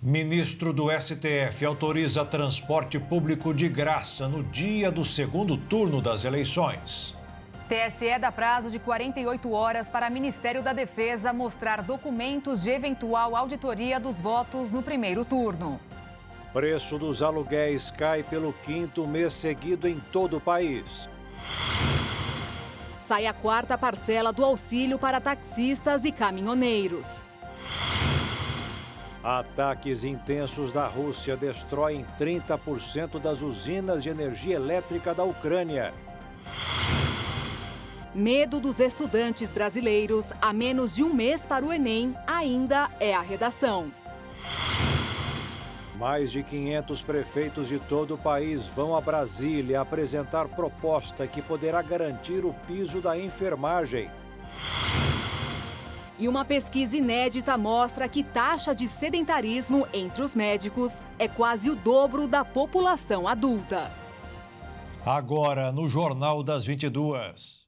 Ministro do STF autoriza transporte público de graça no dia do segundo turno das eleições. TSE dá prazo de 48 horas para o Ministério da Defesa mostrar documentos de eventual auditoria dos votos no primeiro turno. Preço dos aluguéis cai pelo quinto mês seguido em todo o país. Sai a quarta parcela do auxílio para taxistas e caminhoneiros. Ataques intensos da Rússia destroem 30% das usinas de energia elétrica da Ucrânia. Medo dos estudantes brasileiros a menos de um mês para o Enem ainda é a redação. Mais de 500 prefeitos de todo o país vão a Brasília apresentar proposta que poderá garantir o piso da enfermagem. E uma pesquisa inédita mostra que taxa de sedentarismo entre os médicos é quase o dobro da população adulta. Agora, no Jornal das 22.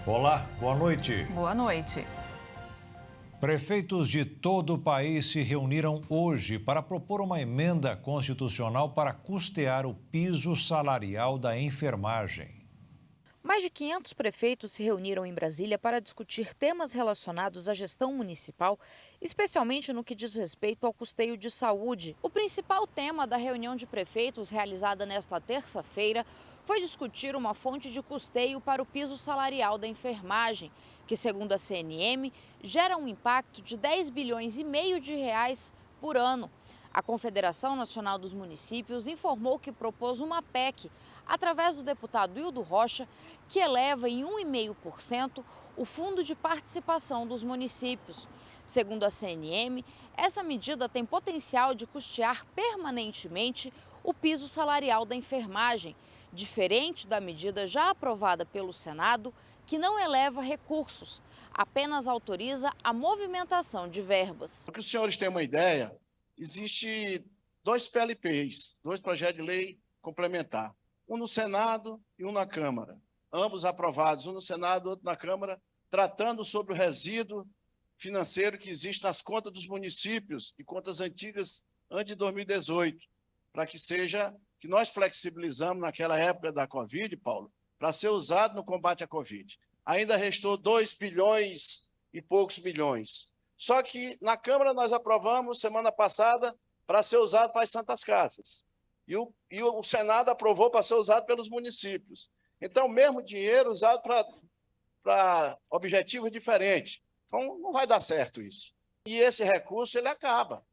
Olá, boa noite. Boa noite. Prefeitos de todo o país se reuniram hoje para propor uma emenda constitucional para custear o piso salarial da enfermagem. Mais de 500 prefeitos se reuniram em Brasília para discutir temas relacionados à gestão municipal, especialmente no que diz respeito ao custeio de saúde. O principal tema da reunião de prefeitos realizada nesta terça-feira foi discutir uma fonte de custeio para o piso salarial da enfermagem, que, segundo a CNM, gera um impacto de 10 bilhões e meio de reais por ano. A Confederação Nacional dos Municípios informou que propôs uma PEC, através do deputado Hildo Rocha, que eleva em 1,5% o fundo de participação dos municípios. Segundo a CNM, essa medida tem potencial de custear permanentemente o piso salarial da enfermagem, diferente da medida já aprovada pelo Senado, que não eleva recursos, apenas autoriza a movimentação de verbas. Para que os senhores tenham uma ideia, existe 2 PLPs, 2 projetos de lei complementar, um no Senado e um na Câmara, ambos aprovados, um no Senado e outro na Câmara, tratando sobre o resíduo financeiro que existe nas contas dos municípios e contas antigas antes de 2018, para que nós flexibilizamos naquela época da Covid, Paulo, para ser usado no combate à Covid. Ainda restou 2 bilhões e poucos milhões. Só que na Câmara nós aprovamos semana passada para ser usado para as Santas Casas. E o Senado aprovou para ser usado pelos municípios. Então, o mesmo dinheiro usado para objetivos diferentes. Então, não vai dar certo isso. E esse recurso, ele acaba.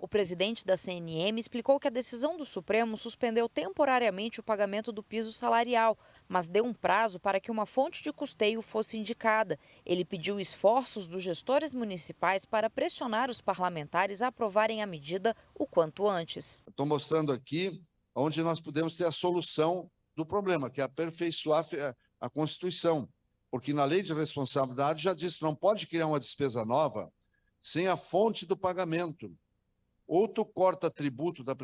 O presidente da CNM explicou que a decisão do Supremo suspendeu temporariamente o pagamento do piso salarial, mas deu um prazo para que uma fonte de custeio fosse indicada. Ele pediu esforços dos gestores municipais para pressionar os parlamentares a aprovarem a medida o quanto antes. Estou mostrando aqui onde nós podemos ter a solução do problema, que é aperfeiçoar a Constituição, porque na lei de responsabilidade já diz que não pode criar uma despesa nova sem a fonte do pagamento. Ou tu corta tributo da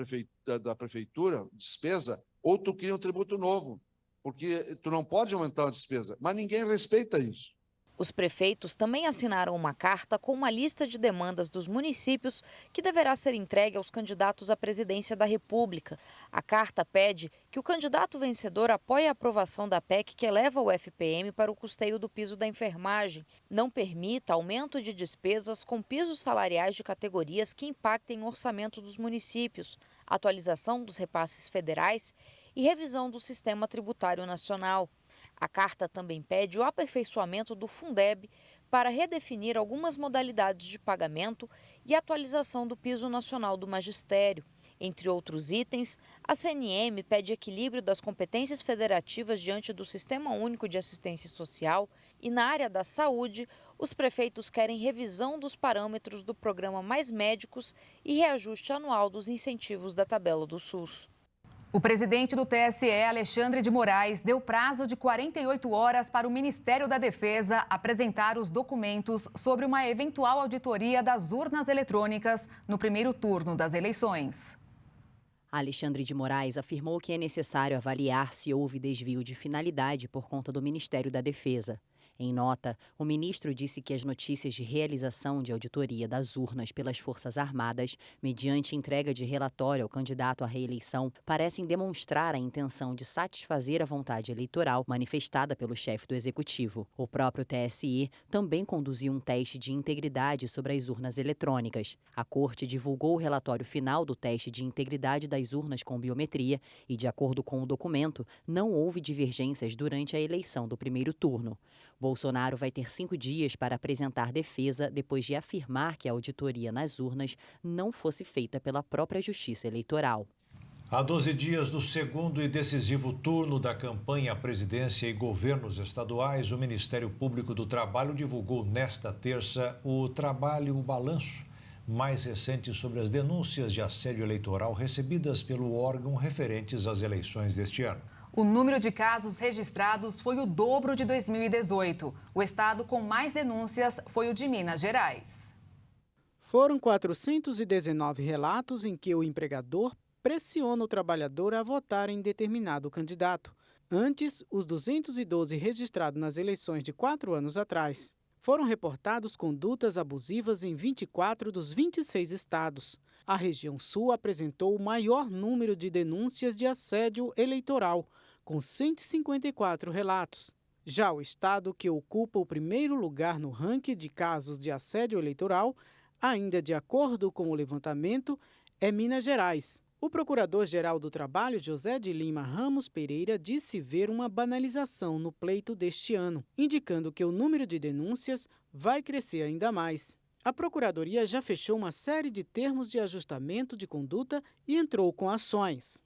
prefeitura, despesa, ou tu cria um tributo novo, porque tu não pode aumentar a despesa, mas ninguém respeita isso. Os prefeitos também assinaram uma carta com uma lista de demandas dos municípios que deverá ser entregue aos candidatos à presidência da República. A carta pede que o candidato vencedor apoie a aprovação da PEC que eleva o FPM para o custeio do piso da enfermagem, não permita aumento de despesas com pisos salariais de categorias que impactem o orçamento dos municípios, atualização dos repasses federais e revisão do sistema tributário nacional. A carta também pede o aperfeiçoamento do Fundeb para redefinir algumas modalidades de pagamento e atualização do piso nacional do magistério. Entre outros itens, a CNM pede equilíbrio das competências federativas diante do Sistema Único de Assistência Social e, na área da saúde, os prefeitos querem revisão dos parâmetros do programa Mais Médicos e reajuste anual dos incentivos da tabela do SUS. O presidente do TSE, Alexandre de Moraes, deu prazo de 48 horas para o Ministério da Defesa apresentar os documentos sobre uma eventual auditoria das urnas eletrônicas no primeiro turno das eleições. Alexandre de Moraes afirmou que é necessário avaliar se houve desvio de finalidade por conta do Ministério da Defesa. Em nota, o ministro disse que as notícias de realização de auditoria das urnas pelas Forças Armadas, mediante entrega de relatório ao candidato à reeleição, parecem demonstrar a intenção de satisfazer a vontade eleitoral manifestada pelo chefe do Executivo. O próprio TSE também conduziu um teste de integridade sobre as urnas eletrônicas. A Corte divulgou o relatório final do teste de integridade das urnas com biometria e, de acordo com o documento, não houve divergências durante a eleição do primeiro turno. Bolsonaro vai ter 5 dias para apresentar defesa depois de afirmar que a auditoria nas urnas não fosse feita pela própria Justiça Eleitoral. Há 12 dias do segundo e decisivo turno da campanha à presidência e governos estaduais, o Ministério Público do Trabalho divulgou nesta terça o balanço mais recente sobre as denúncias de assédio eleitoral recebidas pelo órgão referentes às eleições deste ano. O número de casos registrados foi o dobro de 2018. O estado com mais denúncias foi o de Minas Gerais. Foram 419 relatos em que o empregador pressiona o trabalhador a votar em determinado candidato. Antes, os 212 registrados nas eleições de 4 anos atrás. Foram reportados condutas abusivas em 24 dos 26 estados. A região sul apresentou o maior número de denúncias de assédio eleitoral, com 154 relatos. Já o estado que ocupa o primeiro lugar no ranking de casos de assédio eleitoral, ainda de acordo com o levantamento, é Minas Gerais. O Procurador-Geral do Trabalho, José de Lima Ramos Pereira, disse ver uma banalização no pleito deste ano, indicando que o número de denúncias vai crescer ainda mais. A Procuradoria já fechou uma série de termos de ajustamento de conduta e entrou com ações.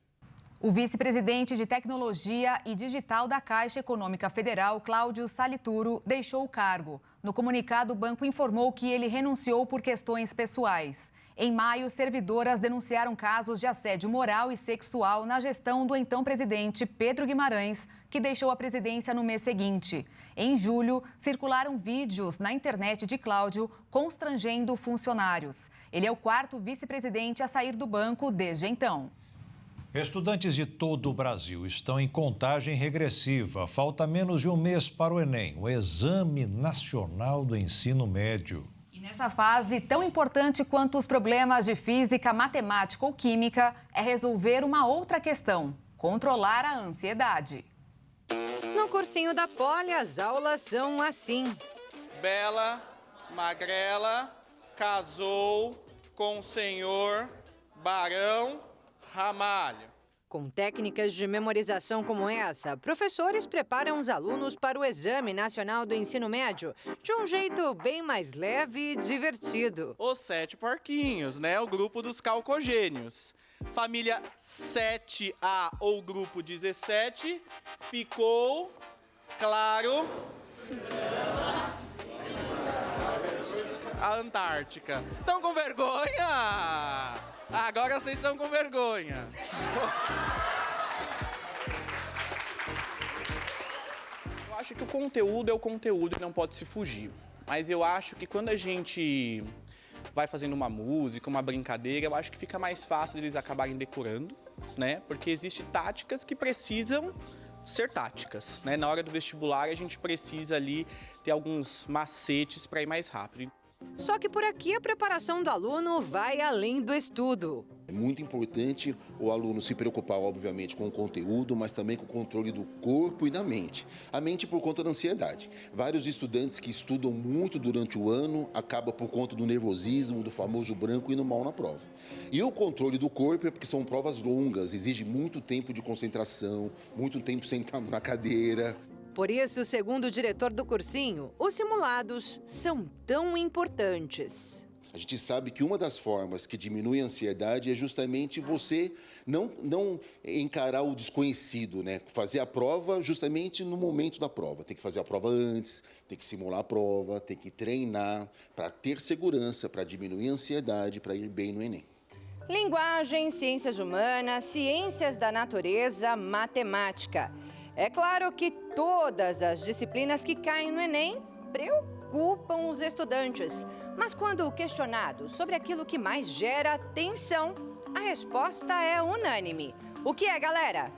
O vice-presidente de Tecnologia e Digital da Caixa Econômica Federal, Cláudio Salituro, deixou o cargo. No comunicado, o banco informou que ele renunciou por questões pessoais. Em maio, servidoras denunciaram casos de assédio moral e sexual na gestão do então presidente Pedro Guimarães, que deixou a presidência no mês seguinte. Em julho, circularam vídeos na internet de Cláudio constrangendo funcionários. Ele é o 4º vice-presidente a sair do banco desde então. Estudantes de todo o Brasil estão em contagem regressiva. Falta menos de um mês para o Enem, o Exame Nacional do Ensino Médio. E nessa fase, tão importante quanto os problemas de física, matemática ou química, é resolver uma outra questão: controlar a ansiedade. No cursinho da Poli, as aulas são assim. Bela, magrela, casou com o senhor Barão Ramalho. Com técnicas de memorização como essa, professores preparam os alunos para o Exame Nacional do Ensino Médio de um jeito bem mais leve e divertido. Os 7 porquinhos, né? O grupo dos calcogênios. Família 7A ou grupo 17, ficou claro. A Antártica. Estão com vergonha? Agora vocês estão com vergonha. Eu acho que o conteúdo é o conteúdo e não pode se fugir. Mas eu acho que quando a gente vai fazendo uma música, uma brincadeira, eu acho que fica mais fácil eles acabarem decorando, né? Porque existem táticas que precisam ser táticas, né? Na hora do vestibular, a gente precisa ali ter alguns macetes para ir mais rápido. Só que por aqui a preparação do aluno vai além do estudo. É muito importante o aluno se preocupar, obviamente, com o conteúdo, mas também com o controle do corpo e da mente. A mente por conta da ansiedade. Vários estudantes que estudam muito durante o ano acabam por conta do nervosismo, do famoso branco, indo mal na prova. E o controle do corpo é porque são provas longas, exige muito tempo de concentração, muito tempo sentado na cadeira. Por isso, segundo o diretor do cursinho, os simulados são tão importantes. A gente sabe que uma das formas que diminui a ansiedade é justamente você não encarar o desconhecido, né? Fazer a prova justamente no momento da prova. Tem que fazer a prova antes, tem que simular a prova, tem que treinar para ter segurança, para diminuir a ansiedade, para ir bem no Enem. Linguagem, ciências humanas, ciências da natureza, matemática. É claro que todas as disciplinas que caem no Enem preocupam os estudantes. Mas quando questionados sobre aquilo que mais gera tensão, a resposta é unânime. O que é, galera?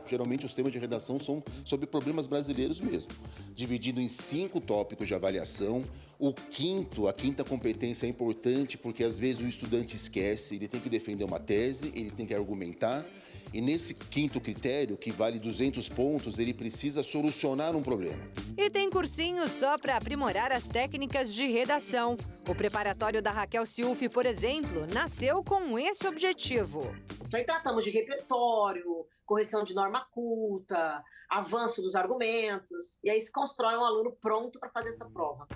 Geralmente os temas de redação são sobre problemas brasileiros mesmo, dividido em 5 tópicos de avaliação. A quinta competência é importante porque às vezes o estudante esquece, ele tem que defender uma tese, ele tem que argumentar. E nesse 5º critério, que vale 200 pontos, ele precisa solucionar um problema. E tem cursinho só para aprimorar as técnicas de redação. O preparatório da Raquel Ciufi, por exemplo, nasceu com esse objetivo. Aí tratamos de repertório, correção de norma culta, avanço dos argumentos, e aí se constrói um aluno pronto para fazer essa prova.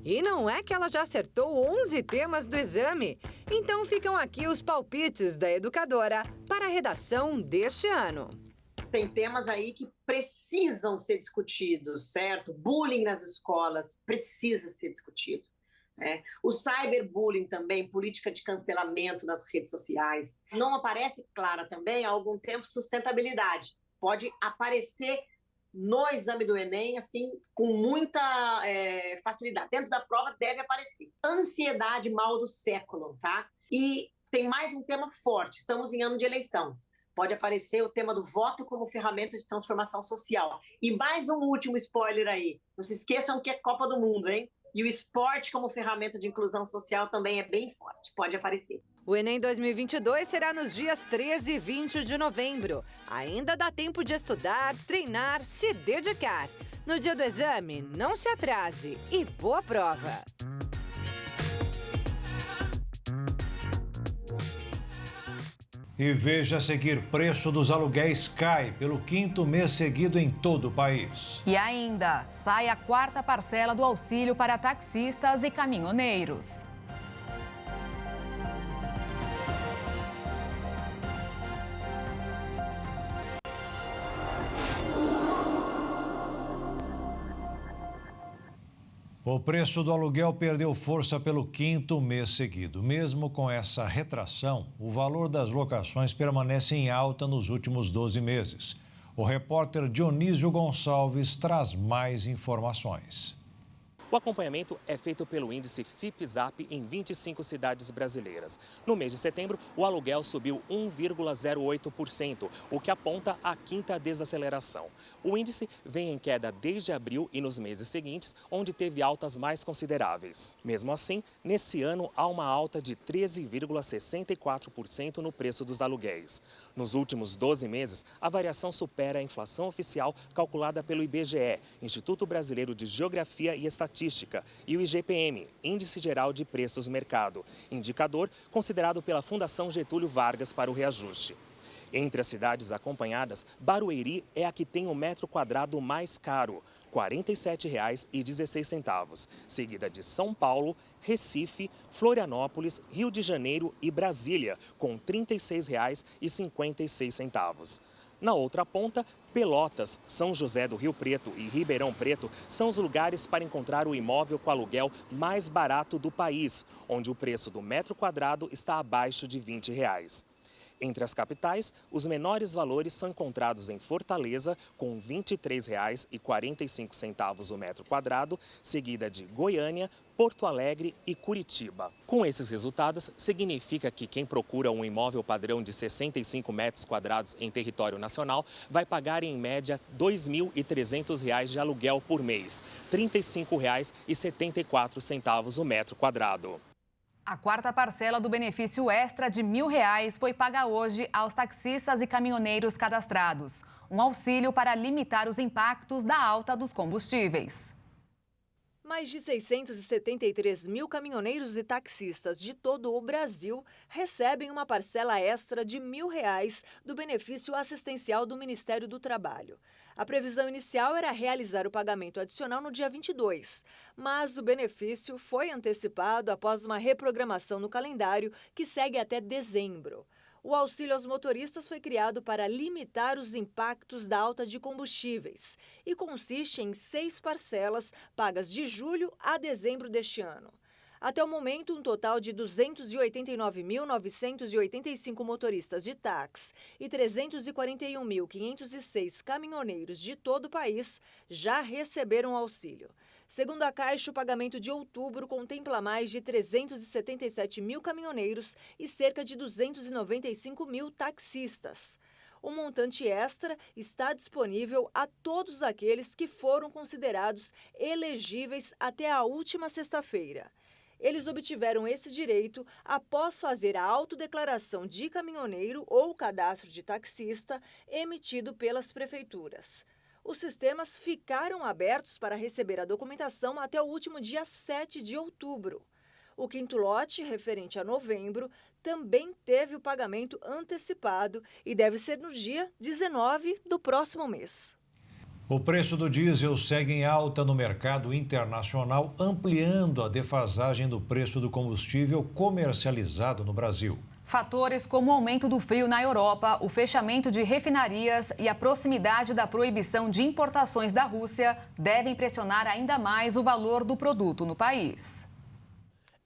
E não é que ela já acertou 11 temas do exame. Então ficam aqui os palpites da educadora para a redação deste ano. Tem temas aí que precisam ser discutidos, certo? Bullying nas escolas precisa ser discutido. O cyberbullying também, política de cancelamento nas redes sociais. Não aparece clara também há algum tempo sustentabilidade. Pode aparecer no exame do Enem, assim, com muita facilidade. Dentro da prova deve aparecer. Ansiedade, mal do século, tá? E tem mais um tema forte, estamos em ano de eleição. Pode aparecer o tema do voto como ferramenta de transformação social. E mais um último spoiler aí. Não se esqueçam que é Copa do Mundo, hein? E o esporte como ferramenta de inclusão social também é bem forte, pode aparecer. O Enem 2022 será nos dias 13 e 20 de novembro. Ainda dá tempo de estudar, treinar, se dedicar. No dia do exame, não se atrase e boa prova! E veja a seguir, preço dos aluguéis cai pelo 5º mês seguido em todo o país. E ainda, sai a 4ª parcela do auxílio para taxistas e caminhoneiros. O preço do aluguel perdeu força pelo 5º mês seguido. Mesmo com essa retração, o valor das locações permanece em alta nos últimos 12 meses. O repórter Dionísio Gonçalves traz mais informações. O acompanhamento é feito pelo índice FIPE-ZAP em 25 cidades brasileiras. No mês de setembro, o aluguel subiu 1,08%, o que aponta a 5ª desaceleração. O índice vem em queda desde abril e nos meses seguintes, onde teve altas mais consideráveis. Mesmo assim, nesse ano há uma alta de 13,64% no preço dos aluguéis. Nos últimos 12 meses, a variação supera a inflação oficial calculada pelo IBGE, Instituto Brasileiro de Geografia e Estatística, e o IGPM, Índice Geral de Preços Mercado, indicador considerado pela Fundação Getúlio Vargas para o reajuste. Entre as cidades acompanhadas, Barueri é a que tem o metro quadrado mais caro, R$ 47,16, seguida de São Paulo, Recife, Florianópolis, Rio de Janeiro e Brasília, com R$ 36,56. Na outra ponta, Pelotas, São José do Rio Preto e Ribeirão Preto são os lugares para encontrar o imóvel com aluguel mais barato do país, onde o preço do metro quadrado está abaixo de R$ 20. Entre as capitais, os menores valores são encontrados em Fortaleza, com R$ 23,45 o metro quadrado, seguida de Goiânia, Porto Alegre e Curitiba. Com esses resultados, significa que quem procura um imóvel padrão de 65 metros quadrados em território nacional vai pagar em média R$ 2.300 de aluguel por mês, R$ 35,74 o metro quadrado. A 4ª parcela do benefício extra de R$ 1.000 foi paga hoje aos taxistas e caminhoneiros cadastrados. Um auxílio para limitar os impactos da alta dos combustíveis. Mais de 673 mil caminhoneiros e taxistas de todo o Brasil recebem uma parcela extra de R$ 1.000 do benefício assistencial do Ministério do Trabalho. A previsão inicial era realizar o pagamento adicional no dia 22, mas o benefício foi antecipado após uma reprogramação no calendário que segue até dezembro. O auxílio aos motoristas foi criado para limitar os impactos da alta de combustíveis e consiste em 6 parcelas pagas de julho a dezembro deste ano. Até o momento, um total de 289.985 motoristas de táxi e 341.506 caminhoneiros de todo o país já receberam auxílio. Segundo a Caixa, o pagamento de outubro contempla mais de 377 mil caminhoneiros e cerca de 295 mil taxistas. O montante extra está disponível a todos aqueles que foram considerados elegíveis até a última sexta-feira. Eles obtiveram esse direito após fazer a autodeclaração de caminhoneiro ou cadastro de taxista emitido pelas prefeituras. Os sistemas ficaram abertos para receber a documentação até o último dia 7 de outubro. O quinto lote, referente a novembro, também teve o pagamento antecipado e deve ser no dia 19 do próximo mês. O preço do diesel segue em alta no mercado internacional, ampliando a defasagem do preço do combustível comercializado no Brasil. Fatores como o aumento do frio na Europa, o fechamento de refinarias e a proximidade da proibição de importações da Rússia devem pressionar ainda mais o valor do produto no país.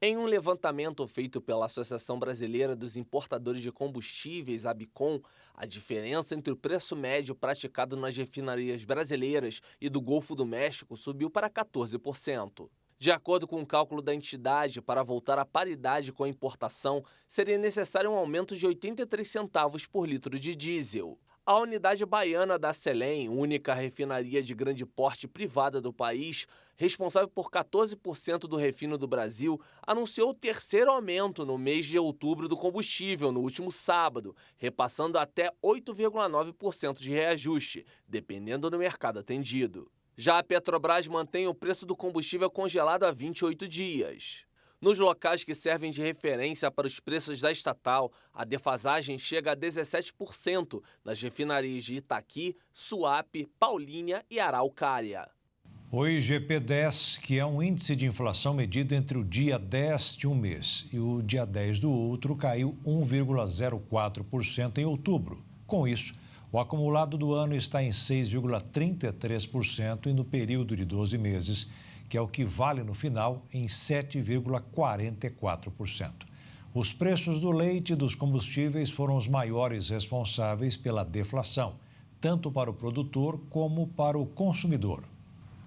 Em um levantamento feito pela Associação Brasileira dos Importadores de Combustíveis, ABICOM, a diferença entre o preço médio praticado nas refinarias brasileiras e do Golfo do México subiu para 14%. De acordo com o cálculo da entidade, para voltar à paridade com a importação, seria necessário um aumento de 83 centavos por litro de diesel. A unidade baiana da Selem, única refinaria de grande porte privada do país, responsável por 14% do refino do Brasil, anunciou o terceiro aumento no mês de outubro do combustível no último sábado, repassando até 8,9% de reajuste, dependendo do mercado atendido. Já a Petrobras mantém o preço do combustível congelado há 28 dias. Nos locais que servem de referência para os preços da estatal, a defasagem chega a 17% nas refinarias de Itaqui, Suape, Paulínia e Araucária. O IGP-10, que é um índice de inflação medido entre o dia 10 de um mês e o dia 10 do outro, caiu 1,04% em outubro. Com isso, o acumulado do ano está em 6,33% e no período de 12 meses, que é o que vale no final, em 7,44%. Os preços do leite e dos combustíveis foram os maiores responsáveis pela deflação, tanto para o produtor como para o consumidor.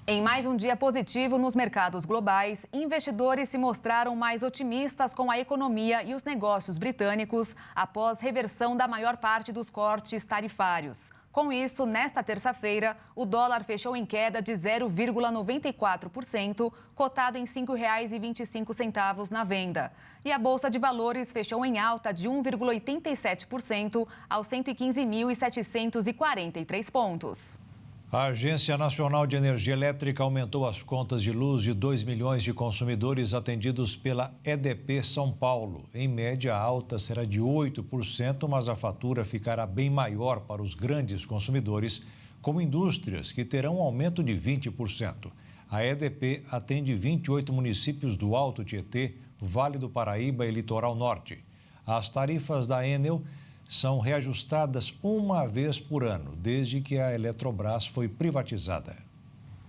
Em mais um dia positivo nos mercados globais, investidores se mostraram mais otimistas com a economia e os negócios britânicos após reversão da maior parte dos cortes tarifários. Com isso, nesta terça-feira, o dólar fechou em queda de 0,94%, cotado em R$ 5,25 na venda. E a Bolsa de Valores fechou em alta de 1,87% aos 115.743 pontos. A Agência Nacional de Energia Elétrica aumentou as contas de luz de 2 milhões de consumidores atendidos pela EDP São Paulo. Em média, a alta será de 8%, mas a fatura ficará bem maior para os grandes consumidores, como indústrias, que terão um aumento de 20%. A EDP atende 28 municípios do Alto Tietê, Vale do Paraíba e Litoral Norte. As tarifas da Enel são reajustadas uma vez por ano, desde que a Eletrobras foi privatizada.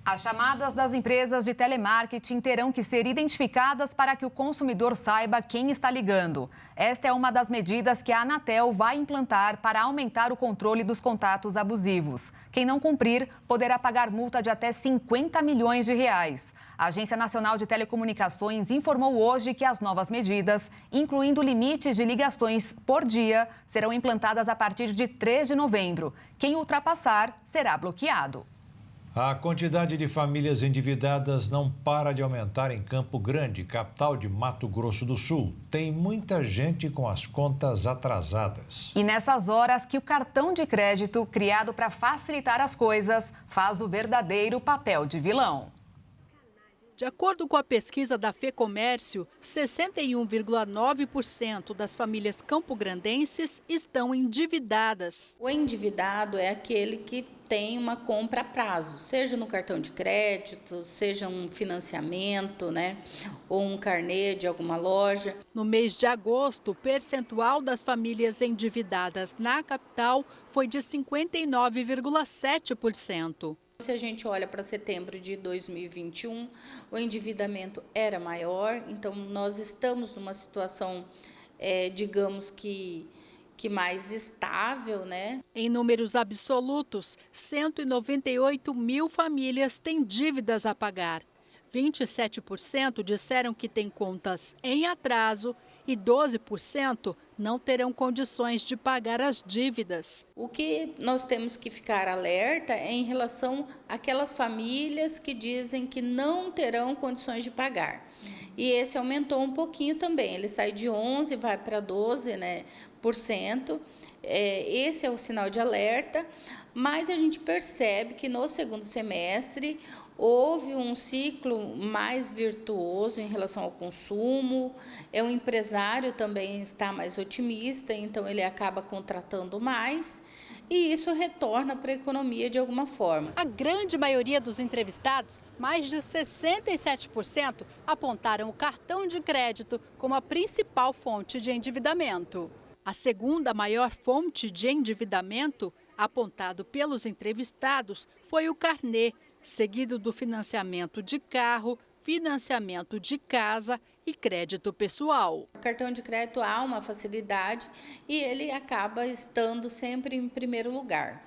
As chamadas das empresas de telemarketing terão que ser identificadas para que o consumidor saiba quem está ligando. Esta é uma das medidas que a Anatel vai implantar para aumentar o controle dos contatos abusivos. Quem não cumprir poderá pagar multa de até 50 milhões de reais. A Agência Nacional de Telecomunicações informou hoje que as novas medidas, incluindo limites de ligações por dia, serão implantadas a partir de 3 de novembro. Quem ultrapassar será bloqueado. A quantidade de famílias endividadas não para de aumentar em Campo Grande, capital de Mato Grosso do Sul. Tem muita gente com as contas atrasadas. E nessas horas que o cartão de crédito, criado para facilitar as coisas, faz o verdadeiro papel de vilão. De acordo com a pesquisa da FEComércio, 61,9% das famílias campograndenses estão endividadas. O endividado é aquele que tem uma compra a prazo, seja no cartão de crédito, seja um financiamento, ou um carnê de alguma loja. No mês de agosto, o percentual das famílias endividadas na capital foi de 59,7%. Se a gente olha para setembro de 2021, o endividamento era maior, então nós estamos numa situação, digamos que mais estável, né? Em números absolutos, 198 mil famílias têm dívidas a pagar. 27% disseram que têm contas em atraso e 12% não terão condições de pagar as dívidas. O que nós temos que ficar alerta é em relação àquelas famílias que dizem que não terão condições de pagar. E esse aumentou um pouquinho também, ele sai de 11% vai para 12%, né, esse é o sinal de alerta, mas a gente percebe que no segundo semestre houve um ciclo mais virtuoso em relação ao consumo, o empresário também está mais otimista, então ele acaba contratando mais e isso retorna para a economia de alguma forma. A grande maioria dos entrevistados, mais de 67%, apontaram o cartão de crédito como a principal fonte de endividamento. A segunda maior fonte de endividamento, apontado pelos entrevistados, foi o carnê, seguido do financiamento de carro, financiamento de casa e crédito pessoal. O cartão de crédito há uma facilidade e ele acaba estando sempre em primeiro lugar.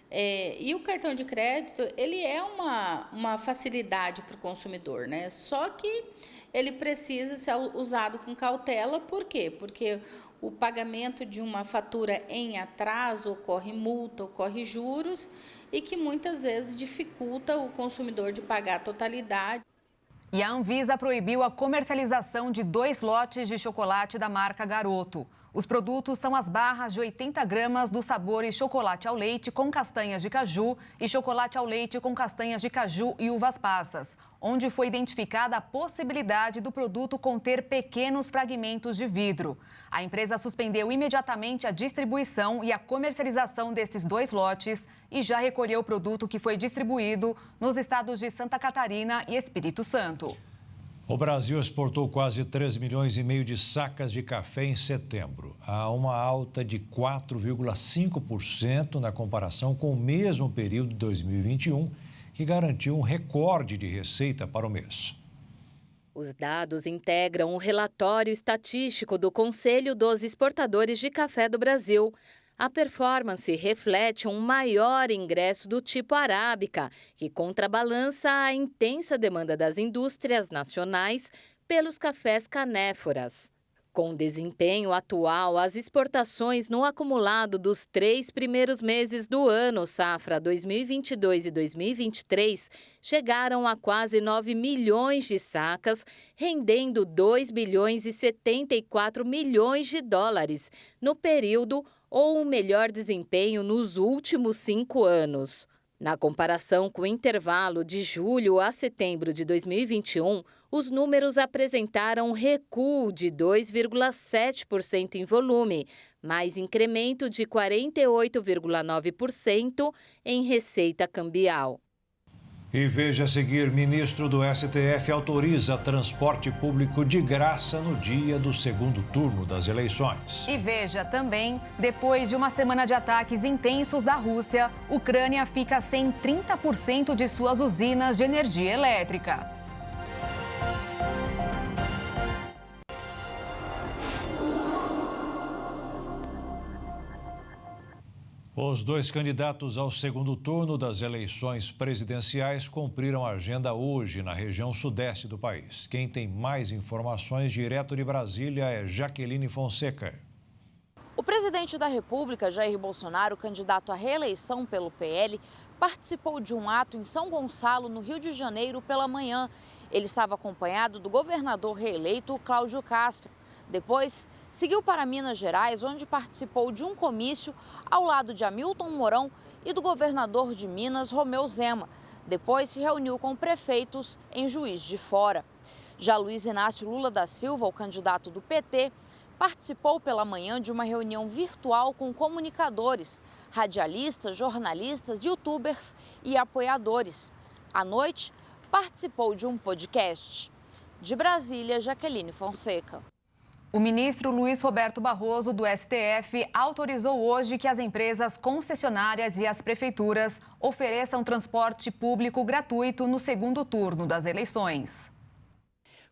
E o cartão de crédito, ele é uma facilidade para o consumidor, né? Só que ele precisa ser usado com cautela, por quê? Porque o pagamento de uma fatura em atraso ocorre multa, ocorre juros e que muitas vezes dificulta o consumidor de pagar a totalidade. E a Anvisa proibiu a comercialização de 2 lotes de chocolate da marca Garoto. Os produtos são as barras de 80 gramas dos sabores chocolate ao leite com castanhas de caju e chocolate ao leite com castanhas de caju e uvas passas, onde foi identificada a possibilidade do produto conter pequenos fragmentos de vidro. A empresa suspendeu imediatamente a distribuição e a comercialização desses 2 lotes e já recolheu o produto que foi distribuído nos estados de Santa Catarina e Espírito Santo. O Brasil exportou quase 3,5 milhões de sacas de café em setembro. Há uma alta de 4,5% na comparação com o mesmo período de 2021, que garantiu um recorde de receita para o mês. Os dados integram o relatório estatístico do Conselho dos Exportadores de Café do Brasil. A performance reflete um maior ingresso do tipo arábica, que contrabalança a intensa demanda das indústrias nacionais pelos cafés canéforas. Com o desempenho atual, as exportações no acumulado dos 3 primeiros meses do ano, safra 2022 e 2023, chegaram a quase 9 milhões de sacas, rendendo 2 bilhões e 74 milhões de dólares no período, ou um melhor desempenho nos últimos 5 anos. Na comparação com o intervalo de julho a setembro de 2021, os números apresentaram um recuo de 2,7% em volume, mais incremento de 48,9% em receita cambial. E veja a seguir, ministro do STF autoriza transporte público de graça no dia do segundo turno das eleições. E veja também, depois de uma semana de ataques intensos da Rússia, Ucrânia fica sem 30% de suas usinas de energia elétrica. Os 2 candidatos ao segundo turno das eleições presidenciais cumpriram a agenda hoje na região sudeste do país. Quem tem mais informações direto de Brasília é Jaqueline Fonseca. O presidente da República, Jair Bolsonaro, candidato à reeleição pelo PL, participou de um ato em São Gonçalo, no Rio de Janeiro, pela manhã. Ele estava acompanhado do governador reeleito, Cláudio Castro. Depois, seguiu para Minas Gerais, onde participou de um comício ao lado de Hamilton Mourão e do governador de Minas, Romeu Zema. Depois se reuniu com prefeitos em Juiz de Fora. Já Luiz Inácio Lula da Silva, o candidato do PT, participou pela manhã de uma reunião virtual com comunicadores, radialistas, jornalistas, youtubers e apoiadores. À noite, participou de um podcast. De Brasília, Jaqueline Fonseca. O ministro Luiz Roberto Barroso, do STF, autorizou hoje que as empresas concessionárias e as prefeituras ofereçam transporte público gratuito no segundo turno das eleições.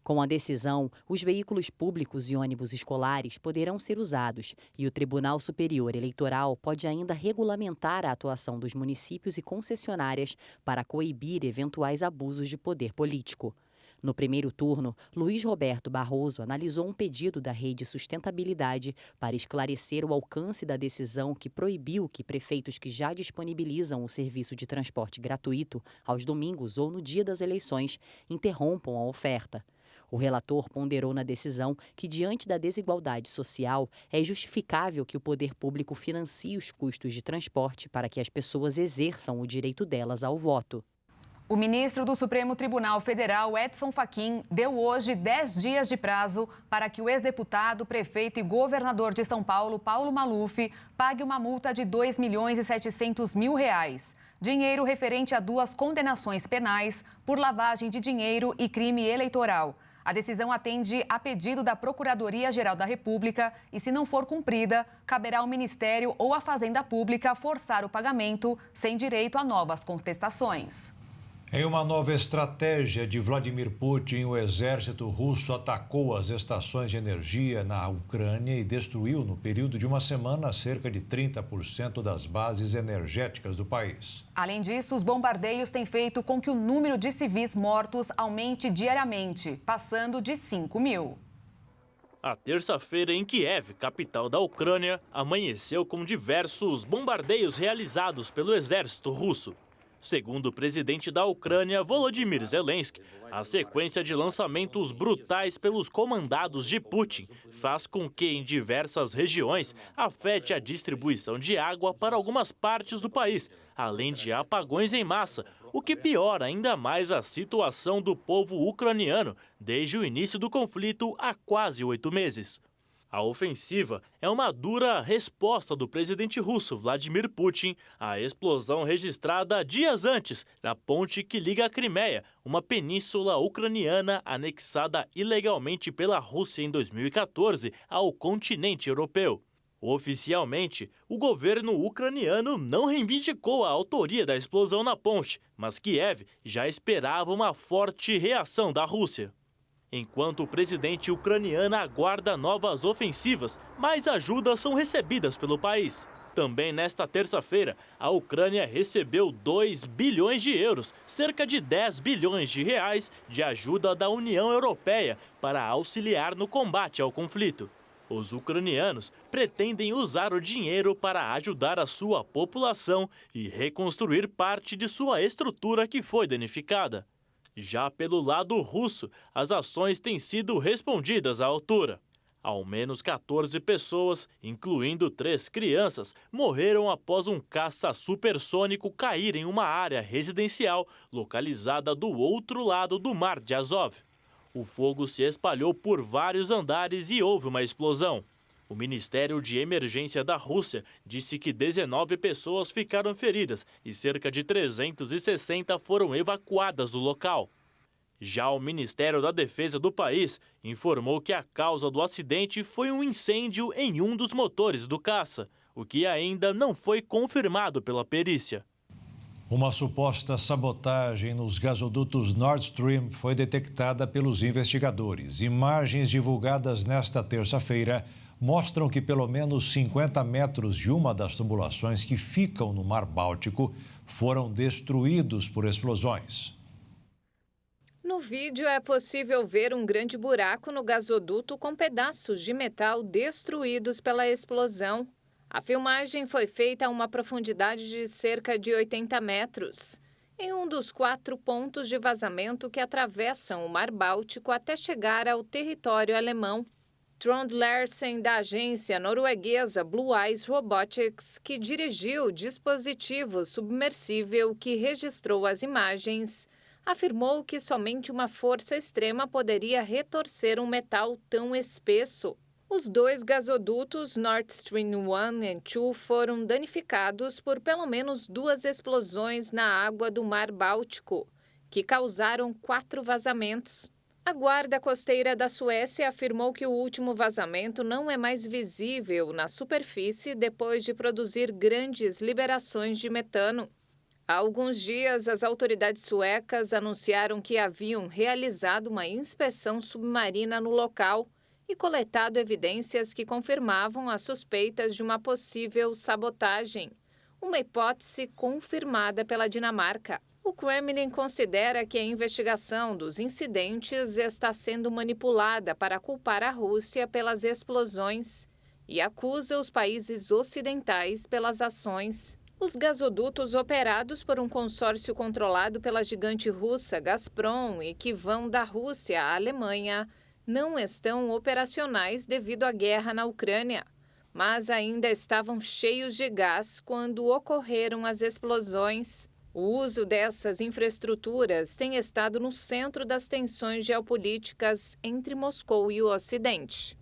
Com a decisão, os veículos públicos e ônibus escolares poderão ser usados e o Tribunal Superior Eleitoral pode ainda regulamentar a atuação dos municípios e concessionárias para coibir eventuais abusos de poder político. No primeiro turno, Luiz Roberto Barroso analisou um pedido da Rede Sustentabilidade para esclarecer o alcance da decisão que proibiu que prefeitos que já disponibilizam o serviço de transporte gratuito aos domingos ou no dia das eleições interrompam a oferta. O relator ponderou na decisão que, diante da desigualdade social, é justificável que o poder público financie os custos de transporte para que as pessoas exerçam o direito delas ao voto. O ministro do Supremo Tribunal Federal, Edson Fachin, deu hoje 10 dias de prazo para que o ex-deputado, prefeito e governador de São Paulo, Paulo Maluf, pague uma multa de R$ 2.700.000. Dinheiro referente a 2 condenações penais por lavagem de dinheiro e crime eleitoral. A decisão atende a pedido da Procuradoria-Geral da República e, se não for cumprida, caberá ao Ministério ou à Fazenda Pública forçar o pagamento sem direito a novas contestações. Em uma nova estratégia de Vladimir Putin, o exército russo atacou as estações de energia na Ucrânia e destruiu, no período de uma semana, cerca de 30% das bases energéticas do país. Além disso, os bombardeios têm feito com que o número de civis mortos aumente diariamente, passando de 5.000. A terça-feira em Kiev, capital da Ucrânia, amanheceu com diversos bombardeios realizados pelo exército russo. Segundo o presidente da Ucrânia, Volodymyr Zelensky, a sequência de lançamentos brutais pelos comandados de Putin faz com que, em diversas regiões, afete a distribuição de água para algumas partes do país, além de apagões em massa, o que piora ainda mais a situação do povo ucraniano desde o início do conflito há quase 8 meses. A ofensiva é uma dura resposta do presidente russo Vladimir Putin à explosão registrada dias antes na ponte que liga a Crimeia, uma península ucraniana anexada ilegalmente pela Rússia em 2014 ao continente europeu. Oficialmente, o governo ucraniano não reivindicou a autoria da explosão na ponte, mas Kiev já esperava uma forte reação da Rússia. Enquanto o presidente ucraniano aguarda novas ofensivas, mais ajudas são recebidas pelo país. Também nesta terça-feira, a Ucrânia recebeu 2 bilhões de euros, cerca de 10 bilhões de reais, de ajuda da União Europeia para auxiliar no combate ao conflito. Os ucranianos pretendem usar o dinheiro para ajudar a sua população e reconstruir parte de sua estrutura que foi danificada. Já pelo lado russo, as ações têm sido respondidas à altura. Ao menos 14 pessoas, incluindo 3 crianças, morreram após um caça supersônico cair em uma área residencial localizada do outro lado do Mar de Azov. O fogo se espalhou por vários andares e houve uma explosão. O Ministério de Emergência da Rússia disse que 19 pessoas ficaram feridas e cerca de 360 foram evacuadas do local. Já o Ministério da Defesa do país informou que a causa do acidente foi um incêndio em um dos motores do caça, o que ainda não foi confirmado pela perícia. Uma suposta sabotagem nos gasodutos Nord Stream foi detectada pelos investigadores. Imagens divulgadas nesta terça-feira mostram que pelo menos 50 metros de uma das tubulações que ficam no Mar Báltico foram destruídos por explosões. No vídeo é possível ver um grande buraco no gasoduto com pedaços de metal destruídos pela explosão. A filmagem foi feita a uma profundidade de cerca de 80 metros, em um dos 4 pontos de vazamento que atravessam o Mar Báltico até chegar ao território alemão. Trond Larsen, da agência norueguesa Blue Ice Robotics, que dirigiu o dispositivo submersível que registrou as imagens, afirmou que somente uma força extrema poderia retorcer um metal tão espesso. Os 2 gasodutos Nord Stream 1 e 2 foram danificados por pelo menos 2 explosões na água do Mar Báltico, que causaram 4 vazamentos. A Guarda Costeira da Suécia afirmou que o último vazamento não é mais visível na superfície depois de produzir grandes liberações de metano. Há alguns dias, as autoridades suecas anunciaram que haviam realizado uma inspeção submarina no local e coletado evidências que confirmavam as suspeitas de uma possível sabotagem, uma hipótese confirmada pela Dinamarca. O Kremlin considera que a investigação dos incidentes está sendo manipulada para culpar a Rússia pelas explosões e acusa os países ocidentais pelas ações. Os gasodutos operados por um consórcio controlado pela gigante russa Gazprom e que vão da Rússia à Alemanha não estão operacionais devido à guerra na Ucrânia, mas ainda estavam cheios de gás quando ocorreram as explosões. O uso dessas infraestruturas tem estado no centro das tensões geopolíticas entre Moscou e o Ocidente.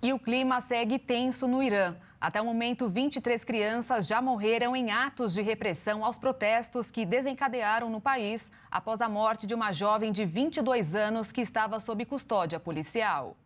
E o clima segue tenso no Irã. Até o momento, 23 crianças já morreram em atos de repressão aos protestos que desencadearam no país após a morte de uma jovem de 22 anos que estava sob custódia policial.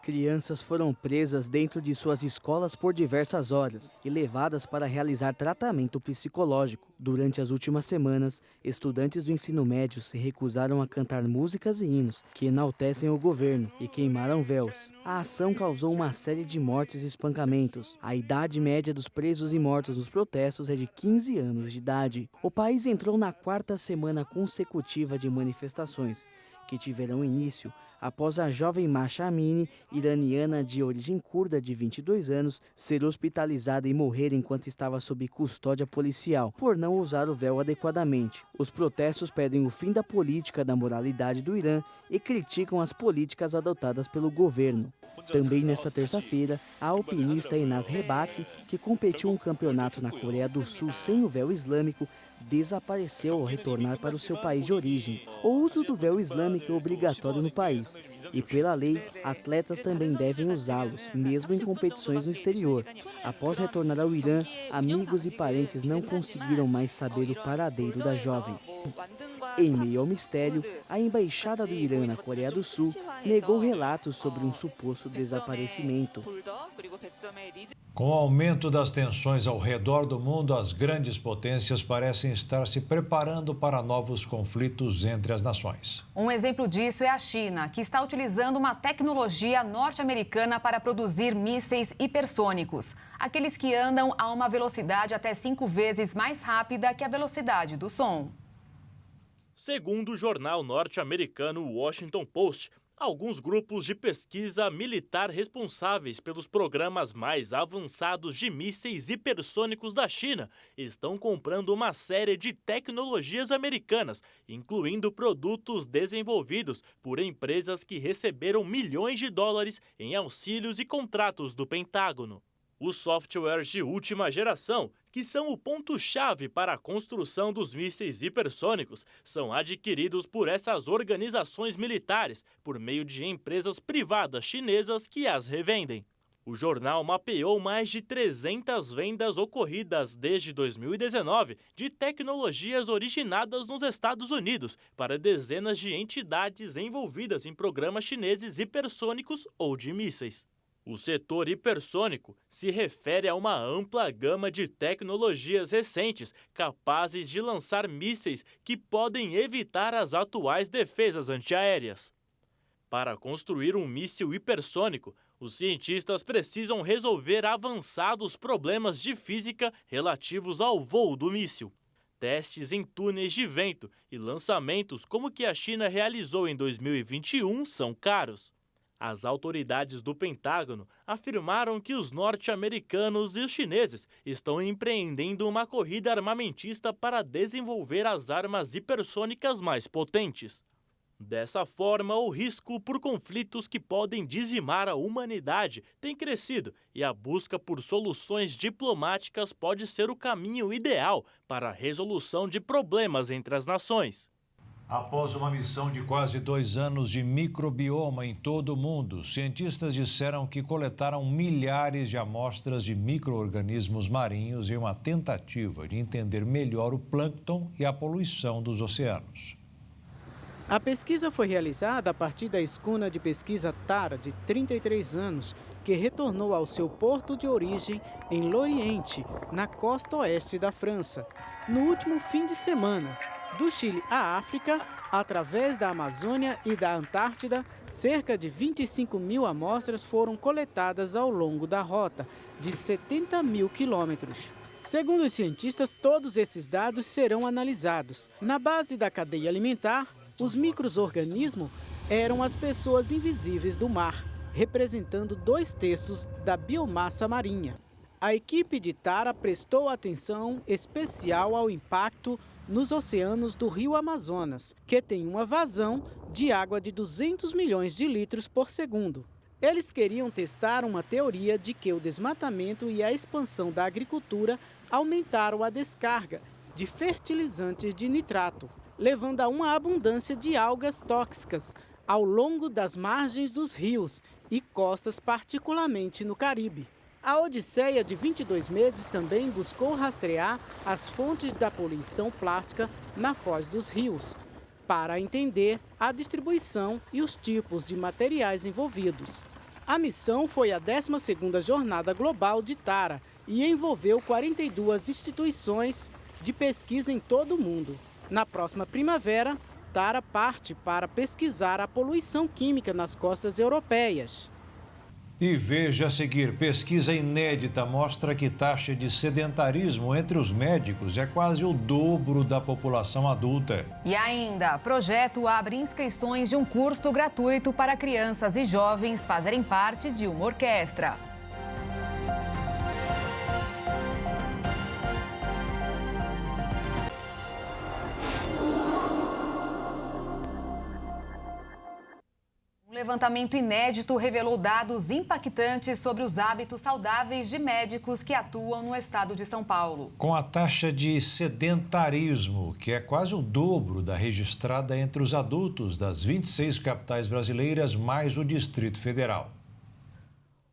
Crianças foram presas dentro de suas escolas por diversas horas e levadas para realizar tratamento psicológico. Durante as últimas semanas, estudantes do ensino médio se recusaram a cantar músicas e hinos que enaltecem o governo e queimaram véus. A ação causou uma série de mortes e espancamentos. A idade média dos presos e mortos nos protestos é de 15 anos de idade. O país entrou na 4ª semana consecutiva de manifestações, que tiveram início após a jovem Mahsa Amini, iraniana de origem curda de 22 anos, ser hospitalizada e morrer enquanto estava sob custódia policial, por não usar o véu adequadamente. Os protestos pedem o fim da política da moralidade do Irã e criticam as políticas adotadas pelo governo. Também nesta terça-feira, a alpinista Einaz Rebak, que competiu um campeonato na Coreia do Sul sem o véu islâmico, desapareceu ao retornar para o seu país de origem. O uso do véu islâmico é obrigatório no país e, pela lei, atletas também devem usá-los, mesmo em competições no exterior. Após retornar ao Irã, amigos e parentes não conseguiram mais saber o paradeiro da jovem. Em meio ao mistério, a Embaixada do Irã na Coreia do Sul negou relatos sobre um suposto desaparecimento. Com o aumento das tensões ao redor do mundo, as grandes potências parecem estar se preparando para novos conflitos entre as nações. Um exemplo disso é a China, que está utilizando uma tecnologia norte-americana para produzir mísseis hipersônicos, aqueles que andam a uma velocidade até 5 vezes mais rápida que a velocidade do som. Segundo o jornal norte-americano Washington Post, alguns grupos de pesquisa militar responsáveis pelos programas mais avançados de mísseis hipersônicos da China estão comprando uma série de tecnologias americanas, incluindo produtos desenvolvidos por empresas que receberam milhões de dólares em auxílios e contratos do Pentágono. Os softwares de última geração, que são o ponto-chave para a construção dos mísseis hipersônicos, são adquiridos por essas organizações militares por meio de empresas privadas chinesas que as revendem. O jornal mapeou mais de 300 vendas ocorridas desde 2019 de tecnologias originadas nos Estados Unidos para dezenas de entidades envolvidas em programas chineses hipersônicos ou de mísseis. O setor hipersônico se refere a uma ampla gama de tecnologias recentes capazes de lançar mísseis que podem evitar as atuais defesas antiaéreas. Para construir um míssil hipersônico, os cientistas precisam resolver avançados problemas de física relativos ao voo do míssil. Testes em túneis de vento e lançamentos como o que a China realizou em 2021 são caros. As autoridades do Pentágono afirmaram que os norte-americanos e os chineses estão empreendendo uma corrida armamentista para desenvolver as armas hipersônicas mais potentes. Dessa forma, o risco por conflitos que podem dizimar a humanidade tem crescido e a busca por soluções diplomáticas pode ser o caminho ideal para a resolução de problemas entre as nações. Após uma missão de quase 2 anos de microbioma em todo o mundo, cientistas disseram que coletaram milhares de amostras de micro-organismos marinhos em uma tentativa de entender melhor o plâncton e a poluição dos oceanos. A pesquisa foi realizada a partir da escuna de pesquisa Tara, de 33 anos, que retornou ao seu porto de origem em Lorient, na costa oeste da França, no último fim de semana. Do Chile à África, através da Amazônia e da Antártida, cerca de 25 mil amostras foram coletadas ao longo da rota, de 70 mil quilômetros. Segundo os cientistas, todos esses dados serão analisados. Na base da cadeia alimentar, os micro-organismos eram as pessoas invisíveis do mar, representando 2/3 da biomassa marinha. A equipe de Tara prestou atenção especial ao impacto nos oceanos do Rio Amazonas, que tem uma vazão de água de 200 milhões de litros por segundo. Eles queriam testar uma teoria de que o desmatamento e a expansão da agricultura aumentaram a descarga de fertilizantes de nitrato, levando a uma abundância de algas tóxicas ao longo das margens dos rios e costas, particularmente no Caribe. A Odisseia de 22 meses também buscou rastrear as fontes da poluição plástica na foz dos rios, para entender a distribuição e os tipos de materiais envolvidos. A missão foi a 12ª Jornada Global de Tara e envolveu 42 instituições de pesquisa em todo o mundo. Na próxima primavera, Tara parte para pesquisar a poluição química nas costas europeias. E veja a seguir, pesquisa inédita mostra que taxa de sedentarismo entre os médicos é quase o dobro da população adulta. E ainda, projeto abre inscrições de um curso gratuito para crianças e jovens fazerem parte de uma orquestra. Um levantamento inédito revelou dados impactantes sobre os hábitos saudáveis de médicos que atuam no estado de São Paulo. Com a taxa de sedentarismo, que é quase o dobro da registrada entre os adultos das 26 capitais brasileiras, mais o Distrito Federal.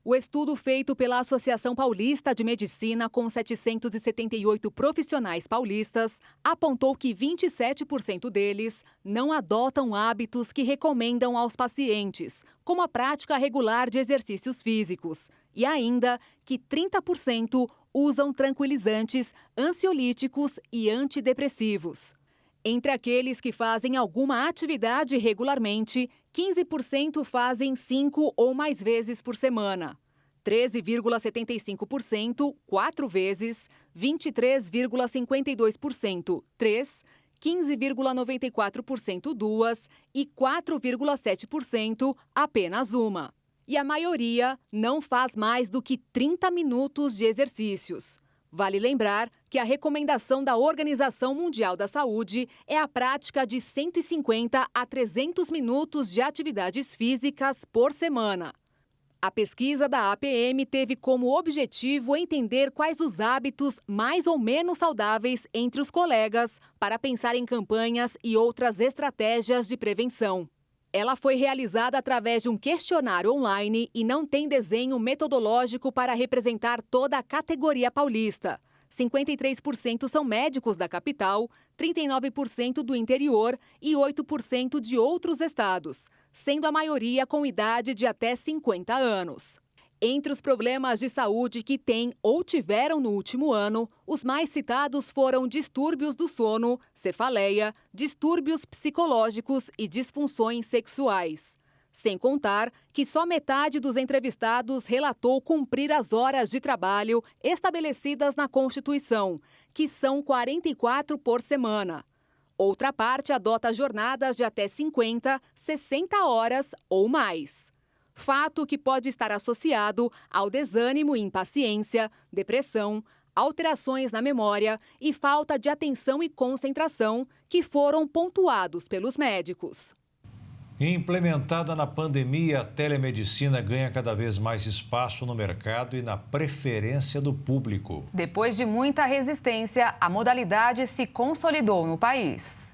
O estudo feito pela Associação Paulista de Medicina com 778 profissionais paulistas apontou que 27% deles não adotam hábitos que recomendam aos pacientes, como a prática regular de exercícios físicos, e ainda que 30% usam tranquilizantes, ansiolíticos e antidepressivos. Entre aqueles que fazem alguma atividade regularmente, 15% fazem 5 ou mais vezes por semana. 13,75%, 4 vezes, 23,52%, 3, 15,94%, 2 e 4,7%, apenas uma. E a maioria não faz mais do que 30 minutos de exercícios. Vale lembrar que a recomendação da Organização Mundial da Saúde é a prática de 150 a 300 minutos de atividades físicas por semana. A pesquisa da APM teve como objetivo entender quais os hábitos mais ou menos saudáveis entre os colegas para pensar em campanhas e outras estratégias de prevenção. Ela foi realizada através de um questionário online e não tem desenho metodológico para representar toda a categoria paulista. 53% são médicos da capital, 39% do interior e 8% de outros estados, sendo a maioria com idade de até 50 anos. Entre os problemas de saúde que têm ou tiveram no último ano, os mais citados foram distúrbios do sono, cefaleia, distúrbios psicológicos e disfunções sexuais. Sem contar que só metade dos entrevistados relatou cumprir as horas de trabalho estabelecidas na Constituição, que são 44 por semana. Outra parte adota jornadas de até 50, 60 horas ou mais. Fato que pode estar associado ao desânimo e impaciência, depressão, alterações na memória e falta de atenção e concentração, que foram pontuados pelos médicos. Implementada na pandemia, a telemedicina ganha cada vez mais espaço no mercado e na preferência do público. Depois de muita resistência, a modalidade se consolidou no país.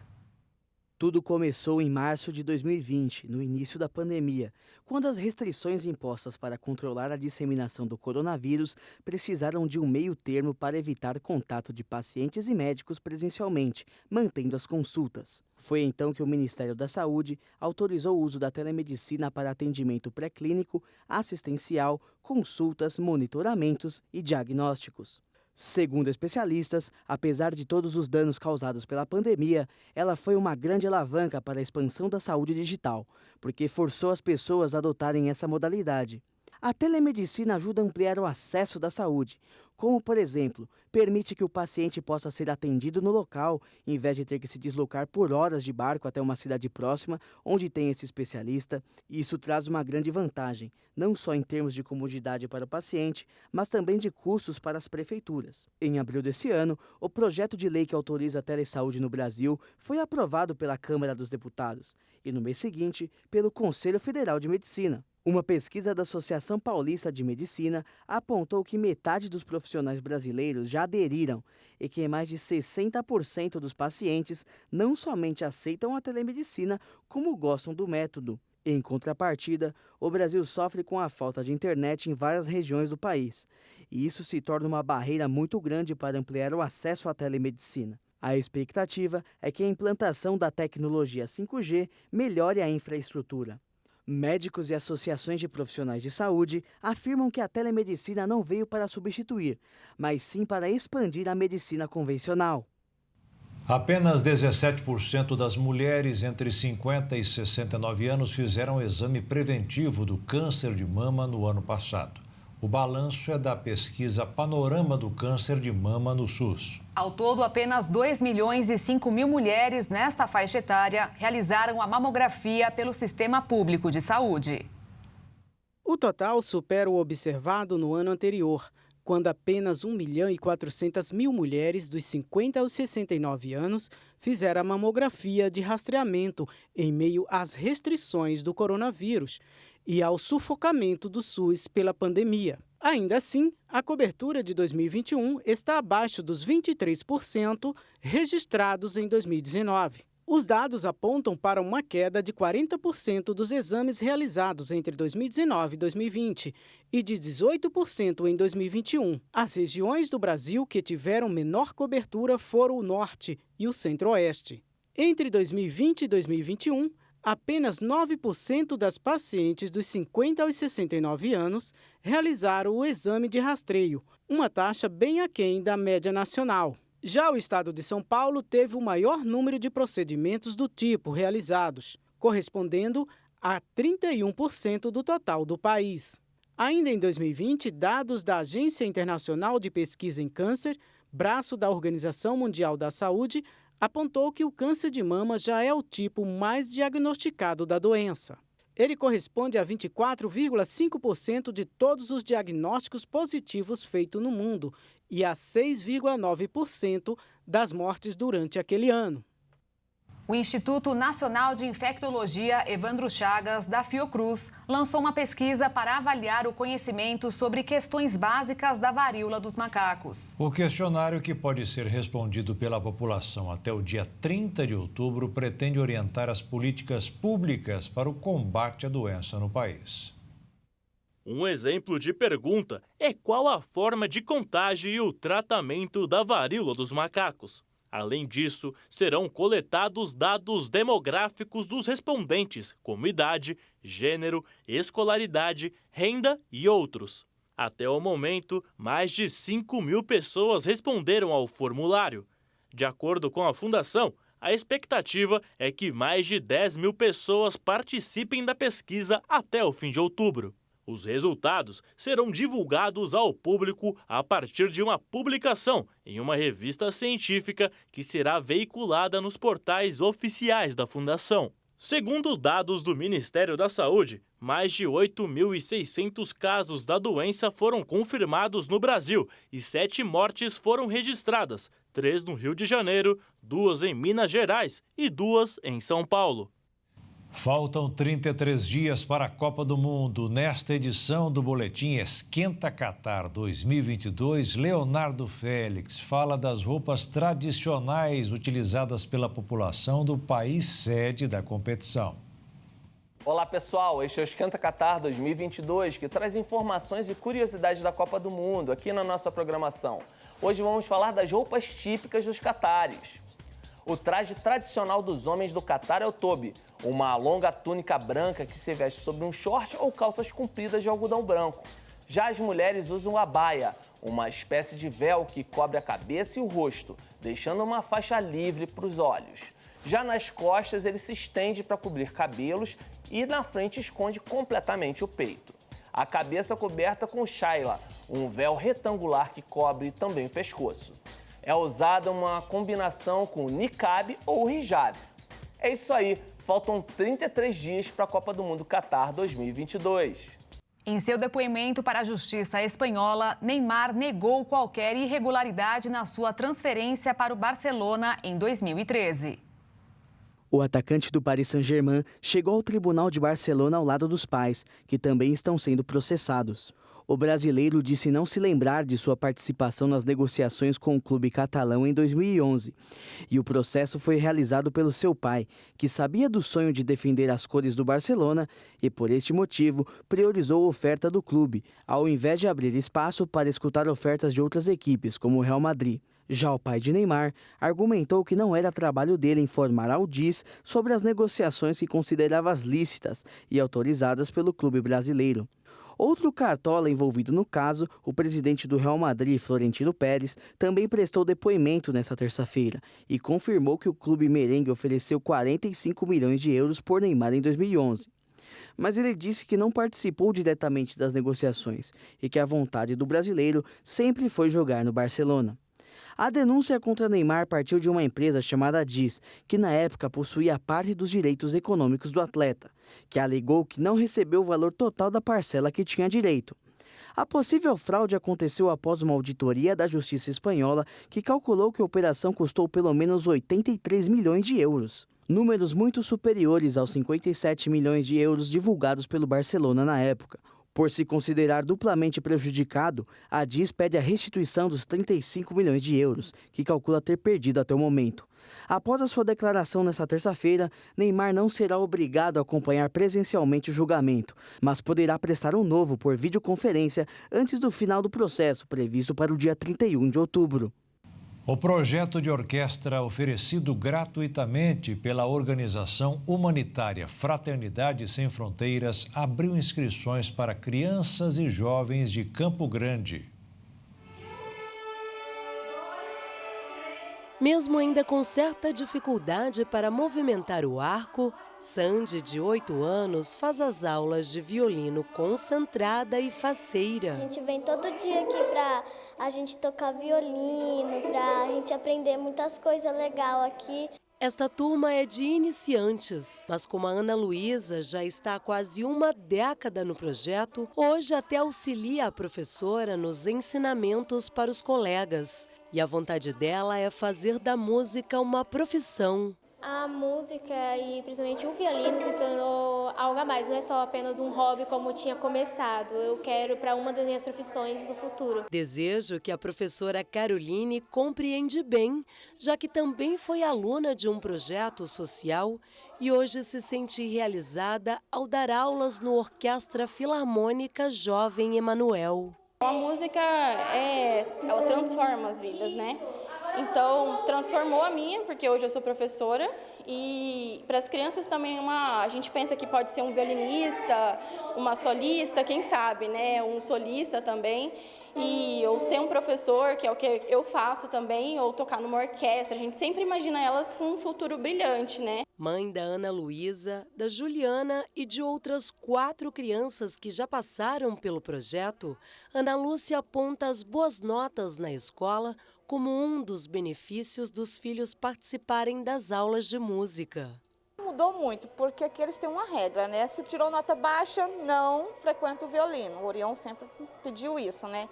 Tudo começou em março de 2020, no início da pandemia, quando as restrições impostas para controlar a disseminação do coronavírus precisaram de um meio-termo para evitar contato de pacientes e médicos presencialmente, mantendo as consultas. Foi então que o Ministério da Saúde autorizou o uso da telemedicina para atendimento pré-clínico, assistencial, consultas, monitoramentos e diagnósticos. Segundo especialistas, apesar de todos os danos causados pela pandemia, ela foi uma grande alavanca para a expansão da saúde digital, porque forçou as pessoas a adotarem essa modalidade. A telemedicina ajuda a ampliar o acesso da saúde, como, por exemplo, permite que o paciente possa ser atendido no local, em vez de ter que se deslocar por horas de barco até uma cidade próxima, onde tem esse especialista. E isso traz uma grande vantagem, não só em termos de comodidade para o paciente, mas também de custos para as prefeituras. Em abril desse ano, o projeto de lei que autoriza a telesaúde no Brasil foi aprovado pela Câmara dos Deputados e, no mês seguinte, pelo Conselho Federal de Medicina. Uma pesquisa da Associação Paulista de Medicina apontou que metade dos profissionais brasileiros já aderiram e que mais de 60% dos pacientes não somente aceitam a telemedicina, como gostam do método. Em contrapartida, o Brasil sofre com a falta de internet em várias regiões do país, e isso se torna uma barreira muito grande para ampliar o acesso à telemedicina. A expectativa é que a implantação da tecnologia 5G melhore a infraestrutura. Médicos e associações de profissionais de saúde afirmam que a telemedicina não veio para substituir, mas sim para expandir a medicina convencional. Apenas 17% das mulheres entre 50 e 69 anos fizeram o exame preventivo do câncer de mama no ano passado. O balanço é da pesquisa Panorama do Câncer de Mama no SUS. Ao todo, apenas 2.005.000 mulheres nesta faixa etária realizaram a mamografia pelo Sistema Público de Saúde. O total supera o observado no ano anterior, quando apenas 1.400.000 mulheres dos 50 aos 69 anos fizeram a mamografia de rastreamento em meio às restrições do coronavírus e ao sufocamento do SUS pela pandemia. Ainda assim, a cobertura de 2021 está abaixo dos 23% registrados em 2019. Os dados apontam para uma queda de 40% dos exames realizados entre 2019 e 2020 e de 18% em 2021. As regiões do Brasil que tiveram menor cobertura foram o Norte e o Centro-Oeste. Entre 2020 e 2021, apenas 9% das pacientes dos 50 aos 69 anos realizaram o exame de rastreio, uma taxa bem aquém da média nacional. Já o estado de São Paulo teve o maior número de procedimentos do tipo realizados, correspondendo a 31% do total do país. Ainda em 2020, dados da Agência Internacional de Pesquisa em Câncer, braço da Organização Mundial da Saúde, apontou que o câncer de mama já é o tipo mais diagnosticado da doença. Ele corresponde a 24,5% de todos os diagnósticos positivos feitos no mundo e a 6,9% das mortes durante aquele ano. O Instituto Nacional de Infectologia Evandro Chagas, da Fiocruz, lançou uma pesquisa para avaliar o conhecimento sobre questões básicas da varíola dos macacos. O questionário, que pode ser respondido pela população até o dia 30 de outubro, pretende orientar as políticas públicas para o combate à doença no país. Um exemplo de pergunta é qual a forma de contágio e o tratamento da varíola dos macacos. Além disso, serão coletados dados demográficos dos respondentes, como idade, gênero, escolaridade, renda e outros. Até o momento, mais de 5.000 pessoas responderam ao formulário. De acordo com a Fundação, a expectativa é que mais de 10.000 pessoas participem da pesquisa até o fim de outubro. Os resultados serão divulgados ao público a partir de uma publicação em uma revista científica que será veiculada nos portais oficiais da Fundação. Segundo dados do Ministério da Saúde, mais de 8.600 casos da doença foram confirmados no Brasil e 7 mortes foram registradas, 3 no Rio de Janeiro, 2 em Minas Gerais e 2 em São Paulo. Faltam 33 dias para a Copa do Mundo. Nesta edição do Boletim Esquenta Catar 2022, Leonardo Félix fala das roupas tradicionais utilizadas pela população do país sede da competição. Olá pessoal, este é o Esquenta Catar 2022, que traz informações e curiosidades da Copa do Mundo aqui na nossa programação. Hoje vamos falar das roupas típicas dos catares. O traje tradicional dos homens do Catar é o tobe, uma longa túnica branca que se veste sobre um short ou calças compridas de algodão branco. Já as mulheres usam a baia, uma espécie de véu que cobre a cabeça e o rosto, deixando uma faixa livre para os olhos. Já nas costas ele se estende para cobrir cabelos e na frente esconde completamente o peito. A cabeça coberta com shaila, um véu retangular que cobre também o pescoço. É usada uma combinação com niqab ou hijab. É isso aí, faltam 33 dias para a Copa do Mundo Catar 2022. Em seu depoimento para a Justiça espanhola, Neymar negou qualquer irregularidade na sua transferência para o Barcelona em 2013. O atacante do Paris Saint-Germain chegou ao Tribunal de Barcelona ao lado dos pais, que também estão sendo processados. O brasileiro disse não se lembrar de sua participação nas negociações com o clube catalão em 2011. E o processo foi realizado pelo seu pai, que sabia do sonho de defender as cores do Barcelona e, por este motivo, priorizou a oferta do clube, ao invés de abrir espaço para escutar ofertas de outras equipes, como o Real Madrid. Já o pai de Neymar argumentou que não era trabalho dele informar ao DIS sobre as negociações que considerava lícitas e autorizadas pelo clube brasileiro. Outro cartola envolvido no caso, o presidente do Real Madrid, Florentino Pérez, também prestou depoimento nesta terça-feira e confirmou que o clube merengue ofereceu 45 milhões de euros por Neymar em 2011. Mas ele disse que não participou diretamente das negociações e que a vontade do brasileiro sempre foi jogar no Barcelona. A denúncia contra Neymar partiu de uma empresa chamada DIS, que na época possuía parte dos direitos econômicos do atleta, que alegou que não recebeu o valor total da parcela que tinha direito. A possível fraude aconteceu após uma auditoria da Justiça espanhola que calculou que a operação custou pelo menos 83 milhões de euros. Números muito superiores aos 57 milhões de euros divulgados pelo Barcelona na época. Por se considerar duplamente prejudicado, a DIS pede a restituição dos 35 milhões de euros, que calcula ter perdido até o momento. Após a sua declaração nesta terça-feira, Neymar não será obrigado a acompanhar presencialmente o julgamento, mas poderá prestar um novo por videoconferência antes do final do processo, previsto para o dia 31 de outubro. O projeto de orquestra oferecido gratuitamente pela organização humanitária Fraternidade Sem Fronteiras abriu inscrições para crianças e jovens de Campo Grande. Mesmo ainda com certa dificuldade para movimentar o arco, Sandy, de 8 anos, faz as aulas de violino concentrada e faceira. A gente vem todo dia aqui para a gente tocar violino, para a gente aprender muitas coisas legais aqui. Esta turma é de iniciantes, mas como a Ana Luísa já está há quase uma década no projeto, hoje até auxilia a professora nos ensinamentos para os colegas. E a vontade dela é fazer da música uma profissão. A música e principalmente o violino se tornou algo a mais, não é só apenas um hobby como tinha começado. Eu quero para uma das minhas profissões do futuro. Desejo que a professora Caroline compreende bem, já que também foi aluna de um projeto social e hoje se sente realizada ao dar aulas no Orquestra Filarmônica Jovem Emanuel. A música, ela transforma as vidas, né? Então, transformou a minha, porque hoje eu sou professora. E para as crianças também, a gente pensa que pode ser um violinista, uma solista, quem sabe, né? Um solista também. Ou ser um professor, que é o que eu faço também, ou tocar numa orquestra. A gente sempre imagina elas com um futuro brilhante, né? Mãe da Ana Luísa, da Juliana e de outras 4 crianças que já passaram pelo projeto, Ana Lúcia aponta as boas notas na escola como um dos benefícios dos filhos participarem das aulas de música. Mudou muito, porque aqui eles têm uma regra, né? Se tirou nota baixa, não frequenta o violino. O Orion sempre pediu isso, né?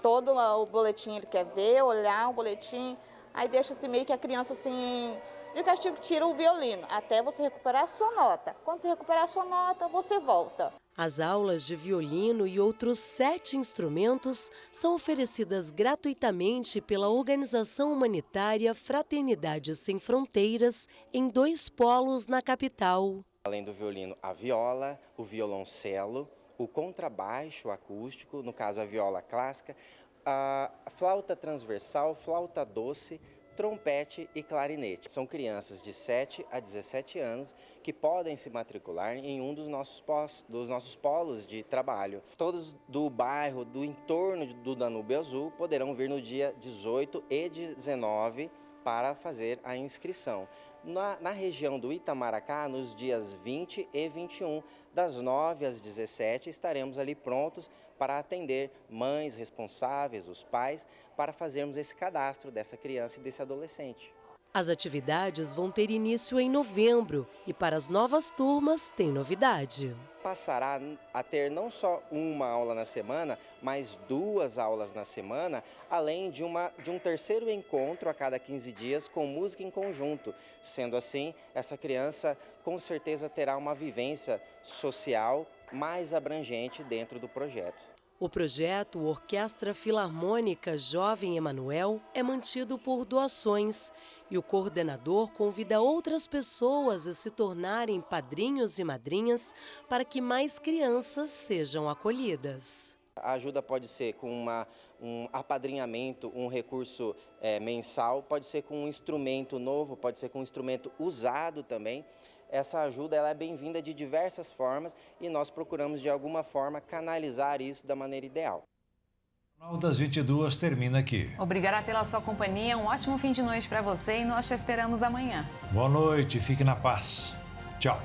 Todo o boletim ele quer ver, olhar o boletim, aí deixa-se meio que a criança assim, De castigo, tira o violino, até você recuperar a sua nota. Quando você recuperar a sua nota, você volta. As aulas de violino e outros 7 instrumentos são oferecidas gratuitamente pela organização humanitária Fraternidade Sem Fronteiras em 2 polos na capital. Além do violino, a viola, o violoncelo, o contrabaixo acústico, no caso a viola clássica, a flauta transversal, flauta doce, trompete e clarinete. São crianças de 7 a 17 anos que podem se matricular em um dos nossos polos de trabalho. Todos do bairro, do entorno do Danúbio Azul, poderão vir no dia 18 e 19 para fazer a inscrição. Na região do Itamaracá, nos dias 20 e 21, das 9 às 17, estaremos ali prontos para atender mães responsáveis, os pais, para fazermos esse cadastro dessa criança e desse adolescente. As atividades vão ter início em novembro e para as novas turmas tem novidade. Passará a ter não só uma aula na semana, mas 2 aulas na semana, além de um terceiro encontro a cada 15 dias com música em conjunto. Sendo assim, essa criança com certeza terá uma vivência social mais abrangente dentro do projeto. O projeto Orquestra Filarmônica Jovem Emanuel é mantido por doações e o coordenador convida outras pessoas a se tornarem padrinhos e madrinhas para que mais crianças sejam acolhidas. A ajuda pode ser com um apadrinhamento, um recurso mensal, pode ser com um instrumento novo, pode ser com um instrumento usado também. Essa ajuda ela é bem-vinda de diversas formas e nós procuramos de alguma forma canalizar isso da maneira ideal. O Jornal das 22 termina aqui. Obrigada pela sua companhia, um ótimo fim de noite para você e nós te esperamos amanhã. Boa noite, fique na paz. Tchau.